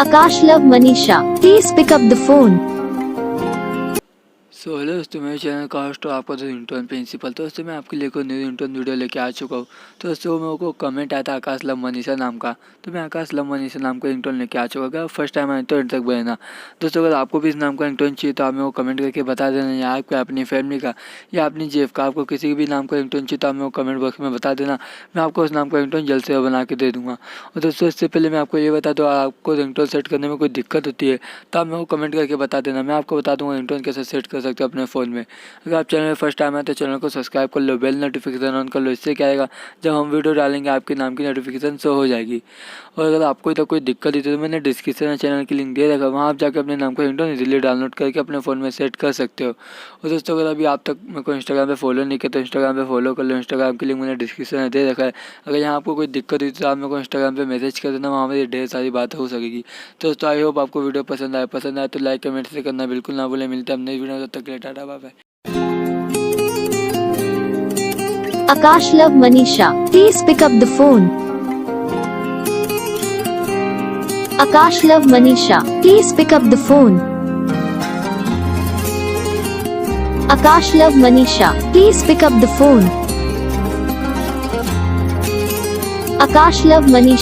Akash love Manisha. Please pick up the phone. So hello दोस्तों, मेरे channel का host और आपका इंटर्न प्रिंसिपल। तो दोस्तों मैं आपके लिए कोई न्यू इंटर्न वीडियो लेके आ चुका हूँ। तो दोस्तों मेरे को कमेंट आया था आकाश लव मनीषा नाम का, तो मैं आकाश लव मनीषा नाम का इंटर्न लेके आ चुका। अगर फर्स्ट टाइम आए तो एंड तक बना। दोस्तों अगर आपको भी इस नाम का इंटर्न चाहिए तो आप मेरे को कमेंट करके बता देना, या आपको अपनी फैमिली का या अपनी जेब का आपको किसी भी नाम का इंटर्न चाहिए तो आप मेरे को कमेंट बॉक्स में बता देना। मैं आपको उस नाम का इंटर्न जल्द से बना के दे दूँगा। और दोस्तों इससे पहले मैं आपको ये बता दूँ, आपको इंटर्न सेट करने में कोई दिक्कत होती है तो आप मेरे को कमेंट करके बता देना। मैं आपको बता दूँगा इंटर्न कैसे सेट कर सकते हो अपने फ़ोन में। अगर आप चैनल में फर्स्ट टाइम आए तो चैनल को सब्सक्राइब कर लो, बेल नोटिफिकेशन ऑन कर लो। इससे क्या आएगा, जब हम वीडियो डालेंगे आपके नाम की नोटिफिकेशन शो हो जाएगी। और अगर आपको तो कोई दिक्कत हुई तो मैंने डिस्क्रिप्शन में चैनल की लिंक दे रखा, वहाँ आप जाकर अपने नाम का इंटर्न इजीली डाउनलोड करके अपने फ़ोन में सेट कर सकते हो। और दोस्तों अगर अभी आप तक मेरे को इंस्टाग्राम पे फॉलो नहीं किया तो इंस्टाग्राम पे फॉलो कर लो। इंस्टाग्राम की लिंक मैंने डिस्क्रिप्शन में दे रखा है। अगर यहाँ आपको कोई दिक्कत हुई तो आप मेरे को इंस्टाग्राम पे मैसेज कर देना, वहाँ मेरी ढेर सारी बातें हो सकेगी। तो दोस्तों आई होप आपको वीडियो पसंद आए तो लाइक कमेंट से करना बिल्कुल ना भूलें। मिलते हैं हम नई वीडियो में, तब तक के लिए tata bye bye. Akash love Manisha. Please pick up the phone. Akash love Manisha. Please pick up the phone. Akash love Manisha. Please pick up the phone. Akash love Manisha.